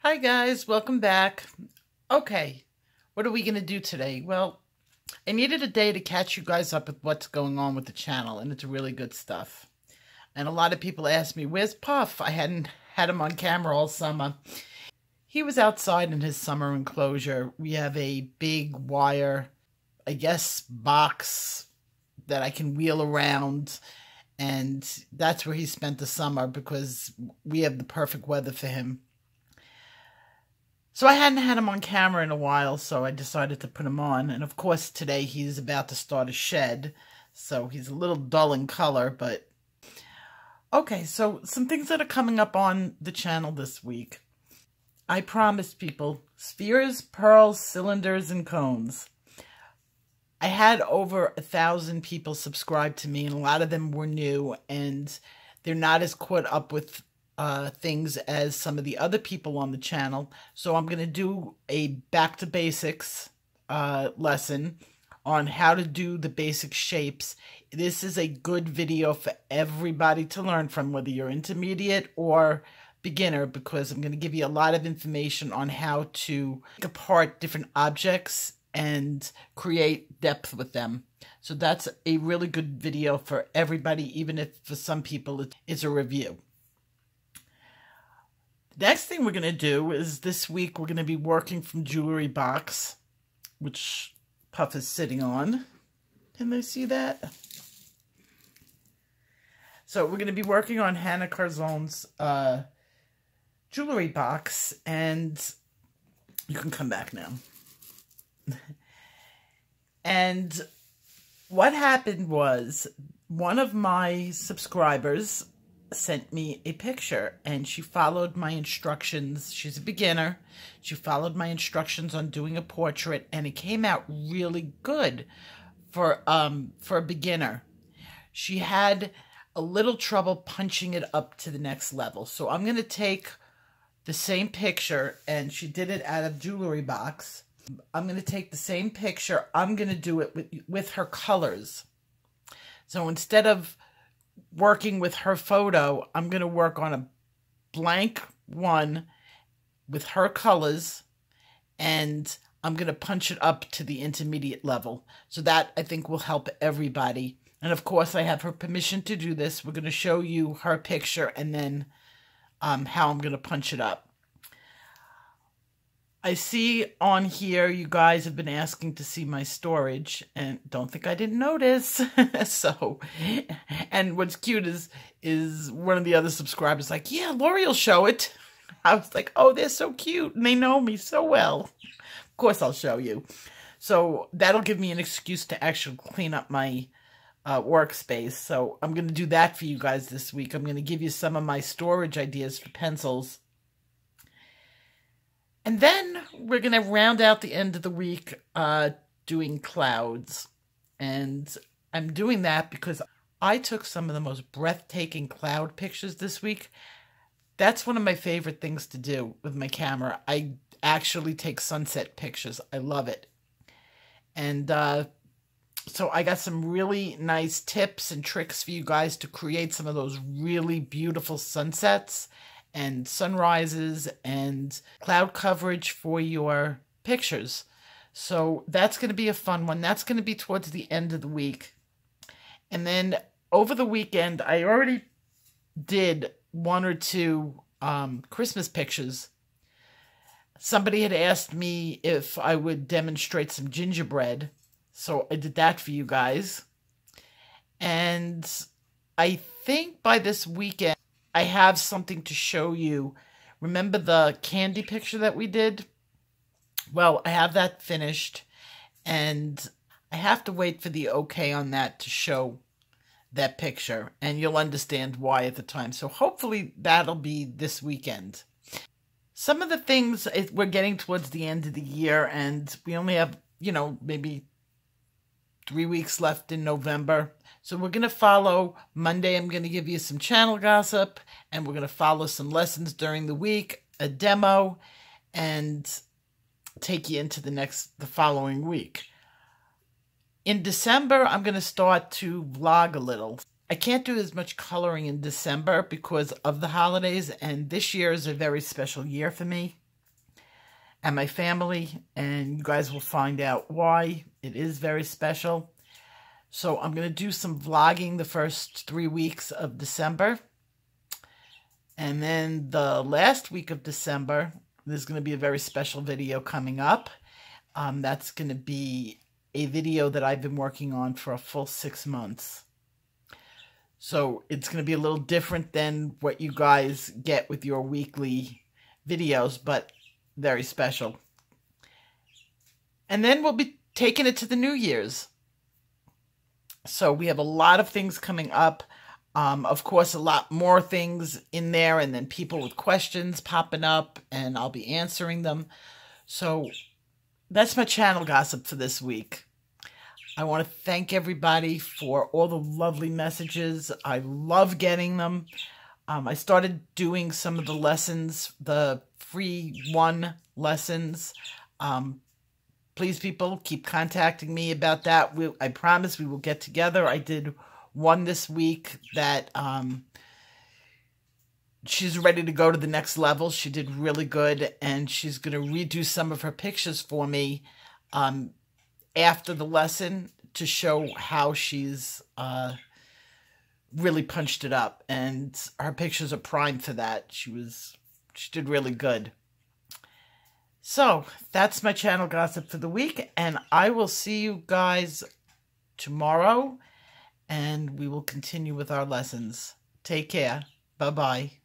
Hi guys, welcome back. Okay, what are we going to do today? Well, I needed a day to catch you guys up with what's going on with the channel, and it's really good stuff. And a lot of people ask me, where's Puff? I hadn't had him on camera all summer. He was outside in his summer enclosure. We have a big wire, I guess, box that I can wheel around, and that's where he spent the summer because we have the perfect weather for him. So I hadn't had him on camera in a while, so I decided to put him on. And of course, today he's about to start a shed, so he's a little dull in color, but... Okay, so some things that are coming up on the channel this week. I promised people spheres, pearls, cylinders, and cones. I had over 1,000 people subscribe to me, and a lot of them were new, and they're not as caught up with things as some of the other people on the channel. So I'm going to do a back to basics lesson on how to do the basic shapes. This is a good video for everybody to learn from, whether you're intermediate or beginner, because I'm going to give you a lot of information on how to take apart different objects and create depth with them. So that's a really good video for everybody, even if for some people it's a review. Next thing we're going to do is this week we're going to be working from Jewelry Box, which Puff is sitting on. Can they see that? So we're going to be working on Hannah Carzone's Jewelry Box, and you can come back now. And what happened was one of my subscribers sent me a picture, and she followed my instructions. She's a beginner. She followed my instructions on doing a portrait, and it came out really good for a beginner. She had a little trouble punching it up to the next level. So I'm going to take the same picture, and she did it out of Jewelry Box. I'm going to take the same picture. I'm going to do it with her colors. So instead of working with her photo, I'm going to work on a blank one with her colors, and I'm going to punch it up to the intermediate level. So that, I think, will help everybody. And of course, I have her permission to do this. We're going to show you her picture and then how I'm going to punch it up. I see on here you guys have been asking to see my storage, and don't think I didn't notice. So, and what's cute is one of the other subscribers like, yeah, Lori will show it. I was like, oh, they're so cute, and they know me so well. Of course I'll show you. So that'll give me an excuse to actually clean up my workspace. So I'm going to do that for you guys this week. I'm going to give you some of my storage ideas for pencils. And then we're going to round out the end of the week doing clouds. And I'm doing that because I took some of the most breathtaking cloud pictures this week. That's one of my favorite things to do with my camera. I actually take sunset pictures. I love it. And so I got some really nice tips and tricks for you guys to create some of those really beautiful sunsets and sunrises and cloud coverage for your pictures. So that's going to be a fun one. That's going to be towards the end of the week. And then over the weekend, I already did one or two Christmas pictures. Somebody had asked me if I would demonstrate some gingerbread. So I did that for you guys. And I think by this weekend, I have something to show you. Remember the candy picture that we did? Well, I have that finished, and I have to wait for the okay on that to show that picture, and you'll understand why at the time. So hopefully that'll be this weekend. Some of the things, we're getting towards the end of the year, and we only have, maybe 3 weeks left in November. So we're going to follow Monday. I'm going to give you some channel gossip, and we're going to follow some lessons during the week, a demo, and take you into the following week. In December, I'm going to start to vlog a little. I can't do as much coloring in December because of the holidays, and this year is a very special year for me. and my family, and you guys will find out why. It is very special. So I'm going to do some vlogging the first 3 weeks of December. And then the last week of December, there's going to be a very special video coming up. That's going to be a video that I've been working on for a full 6 months. So it's going to be a little different than what you guys get with your weekly videos, but very special. And then we'll be taking it to the New Year's. So we have a lot of things coming up. Of course, a lot more things in there, and then people with questions popping up, and I'll be answering them. So that's my channel gossip for this week. I want to thank everybody for all the lovely messages. I love getting them. I started doing some of the lessons, the free 1 lessons. Please, people, keep contacting me about that. I promise we will get together. I did one this week that she's ready to go to the next level. She did really good, and she's going to redo some of her pictures for me after the lesson to show how she's really punched it up. And her pictures are primed for that. She did really good. So, that's my channel gossip for the week, and I will see you guys tomorrow, and we will continue with our lessons. Take care. Bye-bye.